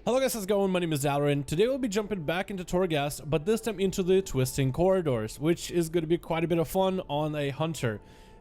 Hello guys, how's it going? My name is Dalaran. Today we'll be jumping back into Torghast, but this time into the Twisting Corridors, which is going to be quite a bit of fun on a hunter.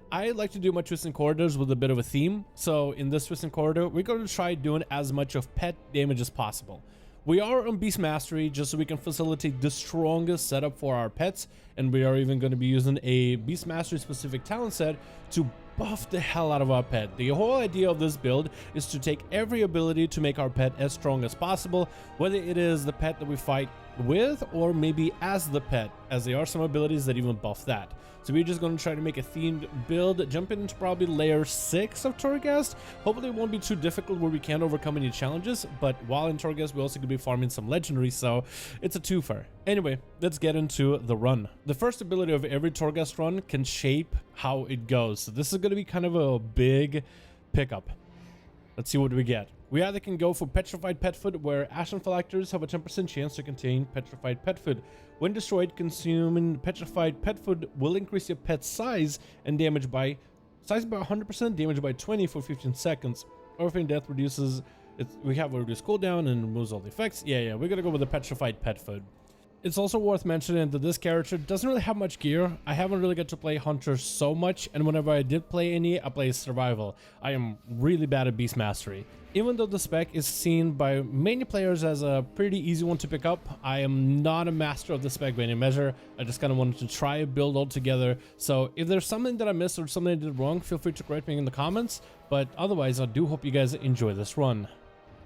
I like to do my Twisting Corridors with a bit of a theme, so in this Twisting Corridor, we're going to try doing as much of pet damage as possible. We are on Beast Mastery just so we can facilitate the strongest setup for our pets, and we are even going to be using a Beast Mastery specific talent set to buff the hell out of our pet. The whole idea of this build is to take every ability to make our pet as strong as possible, whether it is the pet that we fight with or maybe as the pet, as there are some abilities that even buff that. So we're just going to try to make a themed build, jump into probably layer 6 of Torghast. Hopefully it won't be too difficult where we can't overcome any challenges, but while in Torghast we also could be farming some legendaries, so it's a twofer. Anyway, let's get into the run. The first ability of every Torghast run can shape how it goes, so this is going to be kind of a big pickup. Let's see what we get. We either can go for Petrified Pet Food, where Ashen Phylacteries have a 10% chance to contain Petrified Pet Food. When destroyed, consuming Petrified Pet Food will increase your pet's size and damage by 100%, damage by 20 for 15 seconds. Orphan Death reduces, we have a reduced cooldown and removes all the effects. Yeah, we're gonna go with the Petrified Pet Food. It's also worth mentioning that this character doesn't really have much gear. I haven't really got to play Hunter so much, and whenever I did play any, I play Survival. I am really bad at Beast Mastery. Even though the spec is seen by many players as a pretty easy one to pick up, I am not a master of the spec by any measure. I just kind of wanted to try a build all together. So if there's something that I missed or something I did wrong, feel free to correct me in the comments. But otherwise, I do hope you guys enjoy this run.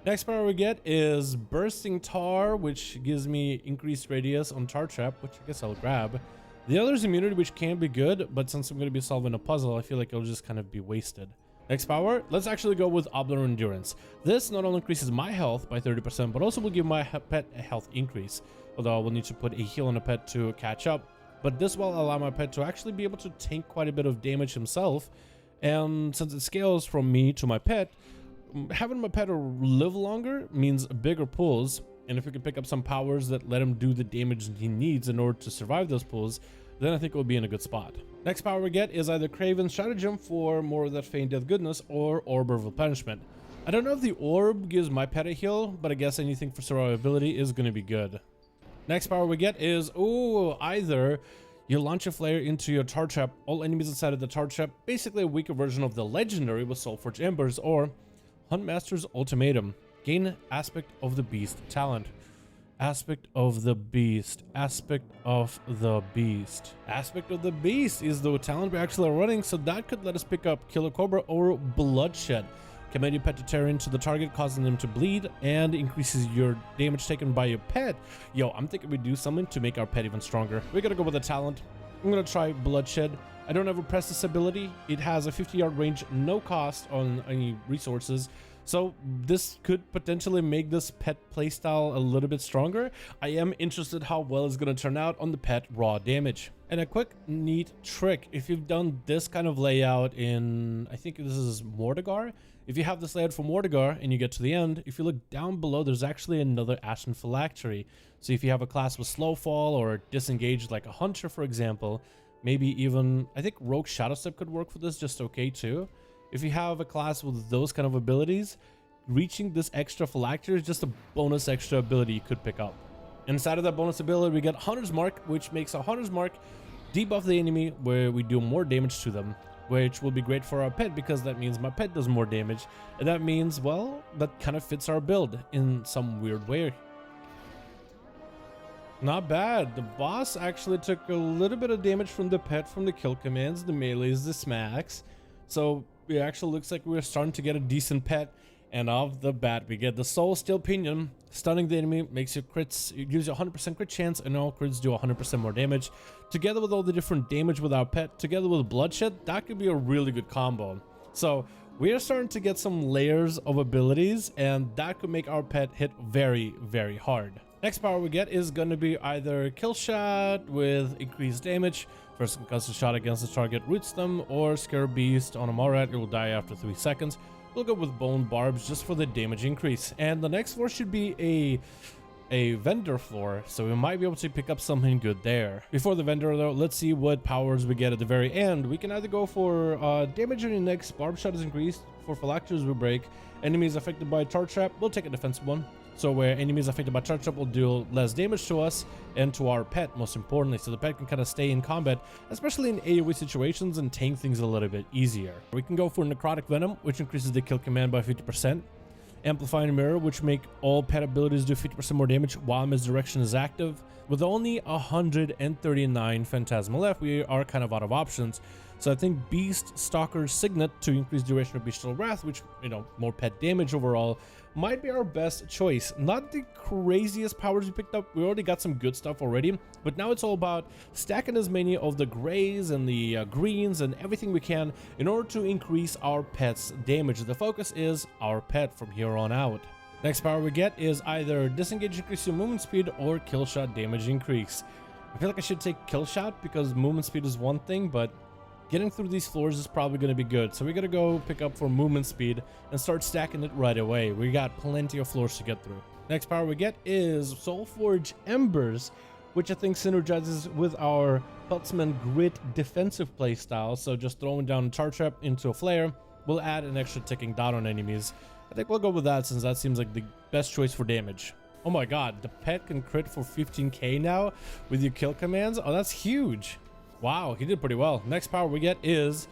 Next power we get is Bursting Tar, which gives me increased radius on Tar Trap, which I guess I'll grab. The other is Immunity, which can be good, but since I'm going to be solving a puzzle, I feel like it'll just kind of be wasted. Next power, let's actually go with Outlaw Endurance. This not only increases my health by 30%, but also will give my pet a health increase. Although I will need to put a heal on a pet to catch up. But this will allow my pet to actually be able to tank quite a bit of damage himself. And since it scales from me to my pet, having my pet live longer means bigger pulls, and if we can pick up some powers that let him do the damage he needs in order to survive those pulls, then I think we'll be in a good spot. Next power we get is either Craven's Stratagem for more of that Feigned Death goodness, or Orb of Replenishment. I don't know if the Orb gives my pet a heal, but I guess anything for survivability is going to be good. Next power we get is, either you launch a flare into your Tar Trap, all enemies inside of the Tar Trap, basically a weaker version of the Legendary with Soulforged Embers, or Huntmaster's Ultimatum. Gain Aspect of the Beast talent. Aspect of the Beast. Aspect of the Beast. Aspect of the Beast is the talent we're actually running, so that could let us pick up Killer Cobra or Bloodshed. Command your pet to tear into the target, causing them to bleed, and increases your damage taken by your pet. Yo, I'm thinking we do something to make our pet even stronger. We're gonna go with a talent. I'm gonna try Bloodshed. I don't ever press this ability. It has a 50-yard range, no cost on any resources. So this could potentially make this pet playstyle a little bit stronger. I am interested how well it's going to turn out on the pet raw damage. And a quick neat trick, if you've done this kind of layout in, I think this is Mordegar. If you have this layout for Mordegar and you get to the end, if you look down below, there's actually another Ashen Phylactery. So if you have a class with slow fall or disengaged like a Hunter, for example, maybe even, I think Rogue Shadow Step could work for this just okay too. If you have a class with those kind of abilities, reaching this extra phylactery is just a bonus extra ability you could pick up. Inside of that bonus ability, we get Hunter's Mark, which makes a Hunter's Mark debuff the enemy where we do more damage to them, which will be great for our pet because that means my pet does more damage. And that means, well, that kind of fits our build in some weird way. Not bad. The boss actually took a little bit of damage from the pet from the kill commands, the melees, the smacks. So it actually looks like we're starting to get a decent pet, and off the bat we get the Soul Steel Pinion. Stunning the enemy makes your crits, it gives you a 100% crit chance, and all crits do 100% more damage. Together with all the different damage with our pet, together with Bloodshed, that could be a really good combo. So we are starting to get some layers of abilities, and that could make our pet hit very, very hard. Next power we get is going to be either Kill Shot with increased damage. First concussive shot against the target roots them, or Scare Beast on a Morat, it will die after 3 seconds. We'll go with Bone Barbs just for the damage increase. And the next floor should be a vendor floor, so we might be able to pick up something good there. Before the vendor though, let's see what powers we get at the very end. We can either go for damage on your next, Barb Shot is increased, for Phylacteries we break, enemies affected by Tar Trap, we'll take a defensive one. So where enemies affected by charge up will do less damage to us and to our pet, most importantly. So the pet can kind of stay in combat, especially in AoE situations, and tank things a little bit easier. We can go for Necrotic Venom, which increases the kill command by 50%. Amplifying Mirror, which make all pet abilities do 50% more damage while Misdirection is active. With only 139 Phantasma left, we are kind of out of options. So I think Beast Stalker's Signet to increase duration of Bestial Wrath, which, you know, more pet damage overall, might be our best choice. Not the craziest powers we picked up. We already got some good stuff already, but now it's all about stacking as many of the grays and the greens and everything we can in order to increase our pet's damage. The focus is our pet from here on out. Next power we get is either Disengage, increase your movement speed, or Kill Shot damage increase. I feel like I should take Kill Shot because movement speed is one thing, but getting through these floors is probably going to be good. So we got to go pick up for movement speed and start stacking it right away. We got plenty of floors to get through. Next power we get is Soulforge Embers, which I think synergizes with our Peltzman Grit defensive playstyle. So just throwing down a charge trap into a flare will add an extra ticking down on enemies. I think we'll go with that since that seems like the best choice for damage. Oh my god, the pet can crit for 15k now with your kill commands. Oh, that's huge. Wow, he did pretty well. Next power we get is,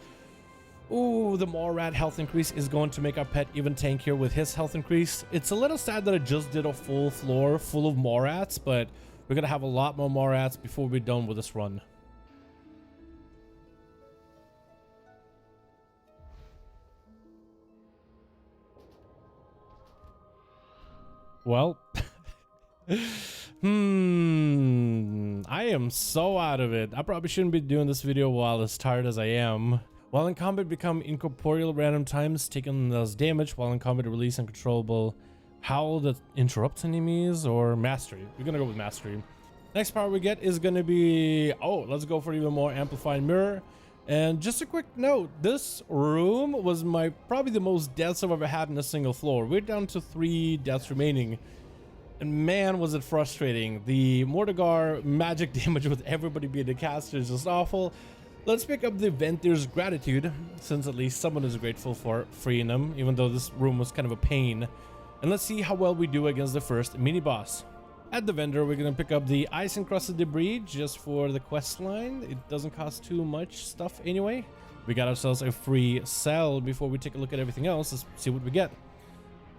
ooh, the Morrat health increase is going to make our pet even tankier with his health increase. It's a little sad that I just did a full floor full of Morrats, but we're gonna have a lot more Morrats before we're done with this run. Well, I am so out of it. I probably shouldn't be doing this video while as tired as I am. While in combat, become incorporeal random times, taking less damage. While in combat, release uncontrollable howl that interrupts enemies, or mastery. We're gonna go with mastery. Next power we get is gonna be, oh, let's go for even more amplified mirror. And just a quick note, this room was probably the most deaths I've ever had in a single floor. We're down to 3 deaths remaining. And man, was it frustrating. The Mordegar magic damage with everybody being the caster is just awful. Let's pick up the Venter's Gratitude, since at least someone is grateful for freeing them, even though this room was kind of a pain. And let's see how well we do against the first mini-boss. At the vendor, we're going to pick up the Ice Encrusted Debris just for the quest line. It doesn't cost too much stuff anyway. We got ourselves a free sell before we take a look at everything else. Let's see what we get.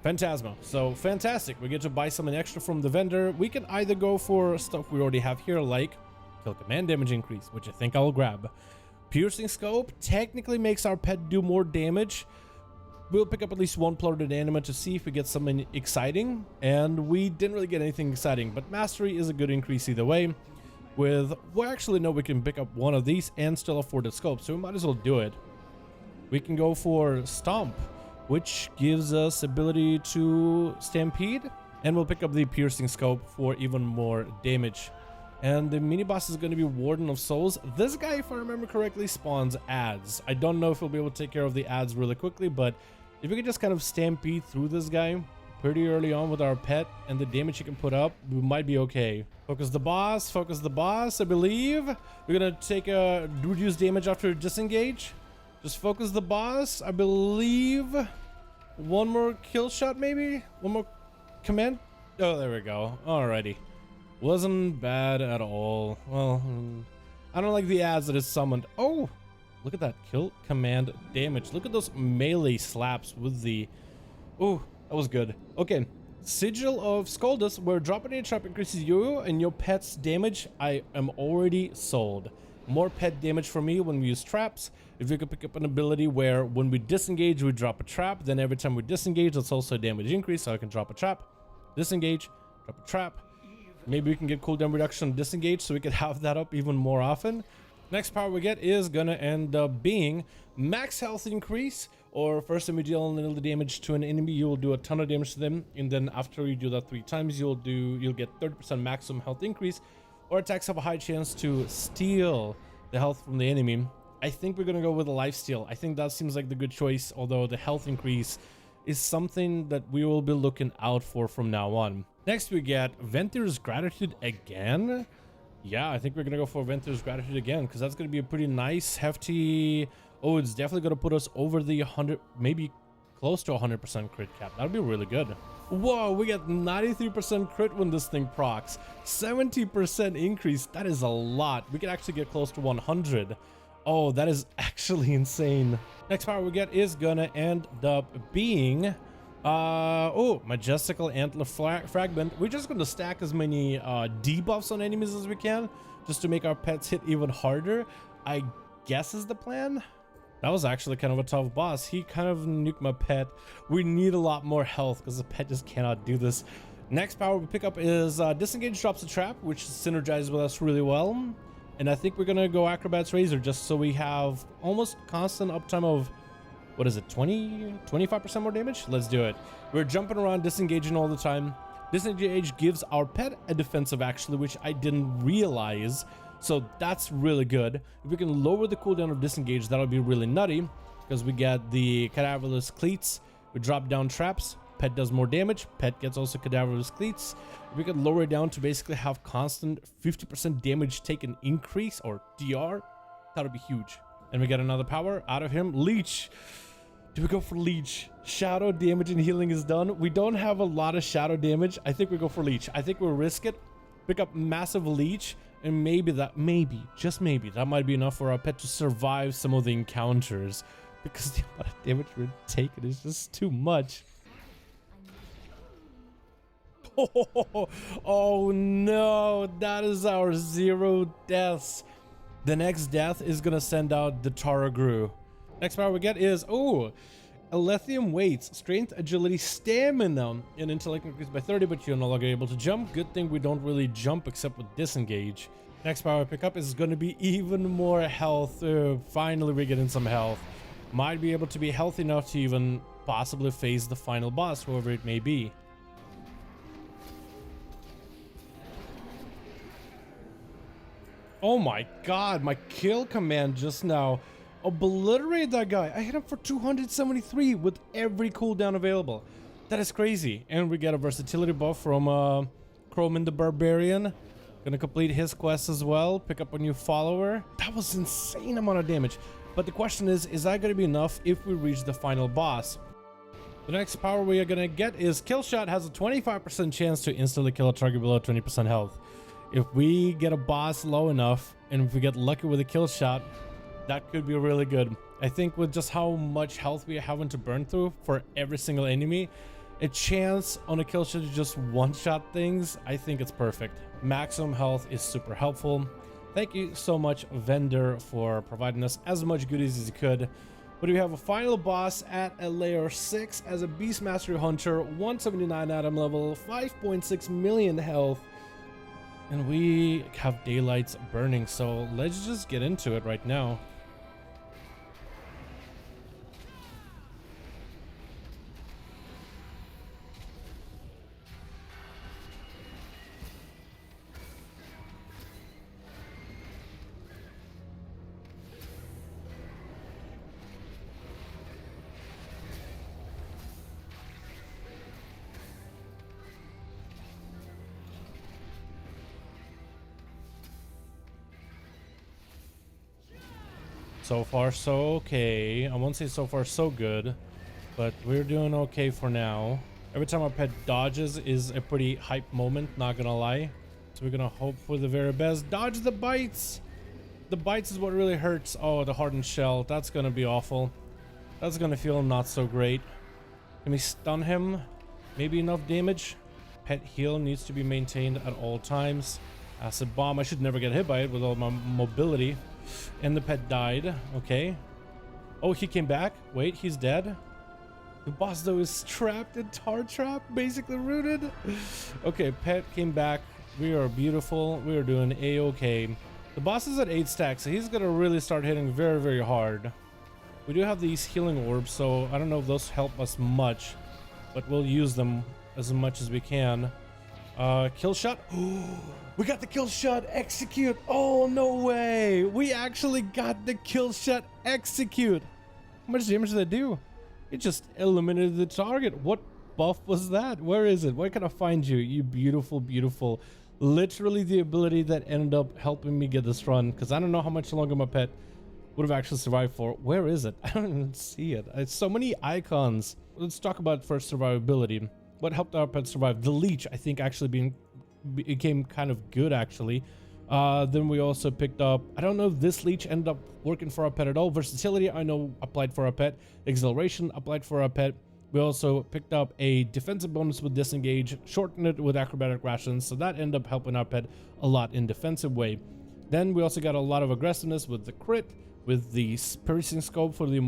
Phantasma. So fantastic. We get to buy something extra from the vendor. We can either go for stuff we already have here, like kill command damage increase, which I think I'll grab. Piercing Scope technically makes our pet do more damage. We'll pick up at least one plotted anima to see if we get something exciting, and we didn't really get anything exciting, but mastery is a good increase either way. Well, actually no, we can pick up one of these and still afford a scope, so we might as well do it. We can go for Stomp, which gives us ability to Stampede, and we'll pick up the Piercing Scope for even more damage. And the mini boss is going to be Warden of Souls. This guy, if I remember correctly, spawns ads. I don't know if we'll be able to take care of the ads really quickly, but if we could just kind of stampede through this guy pretty early on with our pet and the damage he can put up, we might be okay. Focus the boss, I believe. We're going to take a reduce damage after disengage. Just focus the boss, I believe. One more kill shot, maybe? One more command? Oh, there we go. Alrighty. Wasn't bad at all. Well, I don't like the ads that is summoned. Oh, look at that kill command damage. Look at those melee slaps with the... Oh, that was good. Okay, Sigil of Skoldus, where dropping a trap increases you and your pet's damage. I am already sold. More pet damage for me when we use traps. If we could pick up an ability where when we disengage, we drop a trap, then every time we disengage, that's also a damage increase, so I can drop a trap, disengage, drop a trap. Maybe we can get cooldown reduction on disengage so we could have that up even more often. Next power we get is gonna end up being max health increase, or first time you deal a little damage to an enemy, you will do a ton of damage to them, and then after you do that 3 times, you'll get 30% maximum health increase, or attacks have a high chance to steal the health from the enemy. I think we're gonna go with a lifesteal. I think that seems like the good choice, although the health increase is something that we will be looking out for from now on. Next we get Venter's Gratitude again. Yeah, I think we're gonna go for Venter's Gratitude again, because that's gonna be a pretty nice, hefty... Oh, it's definitely gonna put us over the 100, maybe close to 100% crit cap. That'll be really good. Whoa, we got 93% crit when this thing procs. 70% increase. That is a lot. We can actually get close to 100. Oh, that is actually insane. Next power we get is gonna end up being Majestical Antler Fragment. We're just gonna stack as many debuffs on enemies as we can, just to make our pets hit even harder, I guess is the plan. That was actually kind of a tough boss. He kind of nuked my pet. We need a lot more health because the pet just cannot do this. Next power we pick up is Disengage drops a trap, which synergizes with us really well. And I think we're gonna go Acrobat's Razor just so we have almost constant uptime of, what is it, 25% more damage? Let's do it. We're jumping around, disengaging all the time. Disengage gives our pet a defensive actually, which I didn't realize. So that's really good. If we can lower the cooldown of Disengage, that'll be really nutty because we get the Cadaverless Cleats. We drop down traps. Pet does more damage. Pet gets also Cadaverless Cleats. If we can lower it down to basically have constant 50% damage taken increase or DR, that'll be huge. And we get another power out of him. Leech. Do we go for Leech? Shadow damage and healing is done. We don't have a lot of shadow damage. I think we go for Leech. I think we'll risk it. Pick up massive Leech. And maybe, just maybe, that might be enough for our pet to survive some of the encounters. Because the amount of damage we're taking is just too much. Oh no, that is our 0 deaths. The next death is gonna send out the Taragru. Next power we get is, Alethium Weights, Strength, Agility, Stamina, and Intellect increased by 30, but you're no longer able to jump. Good thing we don't really jump except with Disengage. Next power I pick up is going to be even more health. Finally, we're getting some health. Might be able to be healthy enough to even possibly face the final boss, whoever it may be. Oh my god, my kill command just now obliterate that guy. I hit him for 273 with every cooldown available. That is crazy. And we get a versatility buff from Chromin the Barbarian. Gonna complete his quest as well. Pick up a new follower. That was insane amount of damage. But the question is that gonna be enough if we reach the final boss? The next power we are gonna get is Kill Shot. Has a 25% chance to instantly kill a target below 20% health. If we get a boss low enough, and if we get lucky with a Kill Shot, that could be really good. I think with just how much health we are having to burn through for every single enemy, a chance on a kill shot to just one-shot things, I think it's perfect. Maximum health is super helpful. Thank you so much, vendor, for providing us as much goodies as you could. But we have a final boss at a layer 6 as a Beast Mastery Hunter, 179 atom level, 5.6 million health. And we have daylights burning, so let's just get into it right now. So far, so okay. I won't say so far, so good, but we're doing okay for now. Every time our pet dodges is a pretty hype moment, not gonna lie. So we're gonna hope for the very best. Dodge the bites! The bites is what really hurts. Oh, the hardened shell. That's gonna be awful. That's gonna feel not so great. Can we stun him? Maybe enough damage? Pet heal needs to be maintained at all times. Acid bomb. I should never get hit by it with all my mobility. And the pet died. Okay. Oh, he came back. Wait, he's dead. The boss though is trapped in tar trap, basically rooted. Okay, pet came back. We are beautiful. We are doing a-okay. The boss is at 8 stacks, so he's gonna really start hitting very, very hard. We do have these healing orbs, so I don't know if those help us much, but we'll use them as much as we can. Kill shot. We got the kill shot execute. Oh, no way. We actually got the kill shot execute. How much damage did that do? It just eliminated the target. What buff was that? Where is it? Where can I find you? You beautiful, beautiful. Literally the ability that ended up helping me get this run, because I don't know how much longer my pet would have actually survived for. Where is it? I don't even see it. It's so many icons. Let's talk about first survivability. what helped our pet survive. The leech, I think, actually became kind of good, actually. Then we also picked up, I don't know if this leech ended up working for our pet at all. Versatility, I know, applied for our pet. Exhilaration applied for our pet. We also picked up a defensive bonus with disengage, shortened it with acrobatic rations, so that ended up helping our pet a lot in defensive way. Then we also got a lot of aggressiveness with the crit, with the piercing scope for the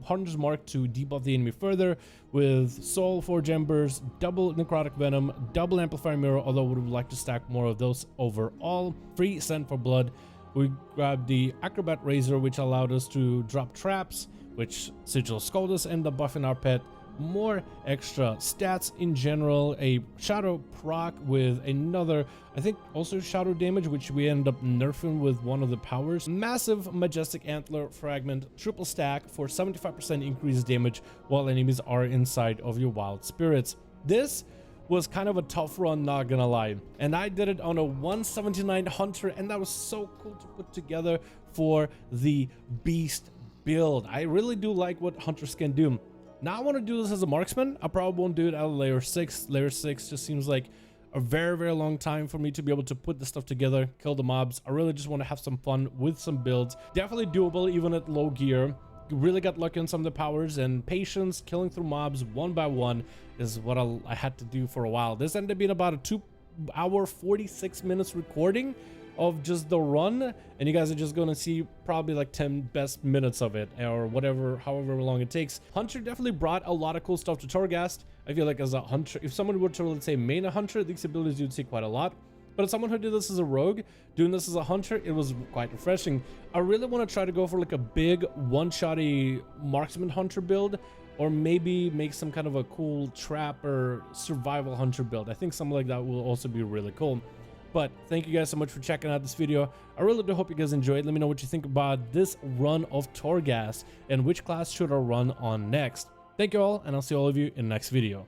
Hunter's Mark to debuff the enemy further, with Soul Forge Embers, double Necrotic Venom, double Amplifier Mirror, although we would like to stack more of those overall. Free Scent for Blood. We grabbed the Acrobat Razor, which allowed us to drop traps, which Sigil Scoldus ended up buffing our pet. More extra stats in general, a shadow proc with another, I think also shadow damage, which we end up nerfing with one of the powers. Massive Majestic Antler Fragment, triple stack for 75% increased damage while enemies are inside of your wild spirits. This was kind of a tough run, not gonna lie, and I did it on a 179 Hunter, and that was so cool to put together for the beast build. I really do like what hunters can do. Now I want to do this as a marksman. I probably won't do it at layer 6. Layer 6 just seems like a very, very long time for me to be able to put this stuff together, kill the mobs. I really just want to have some fun with some builds. Definitely doable even at low gear. Really got lucky on some of the powers, and patience, killing through mobs one by one is what I had to do for a while. This ended up being about a 2-hour 46 minutes recording of just the run, and you guys are just gonna see probably like 10 best minutes of it, or whatever, however long it takes. Hunter definitely brought a lot of cool stuff to Torghast. I feel like as a hunter, if someone were to, let's say, main a hunter, these abilities you'd see quite a lot. But as someone who did this as a rogue, doing this as a hunter, it was quite refreshing. I really want to try to go for like a big one-shotty marksman hunter build, or maybe make some kind of a cool trap or survival hunter build. I think something like that will also be really cool. But thank you guys so much for checking out this video. I really do hope you guys enjoyed. Let me know what you think about this run of Torghast and which class should I run on next. Thank you all, and I'll see all of you in the next video.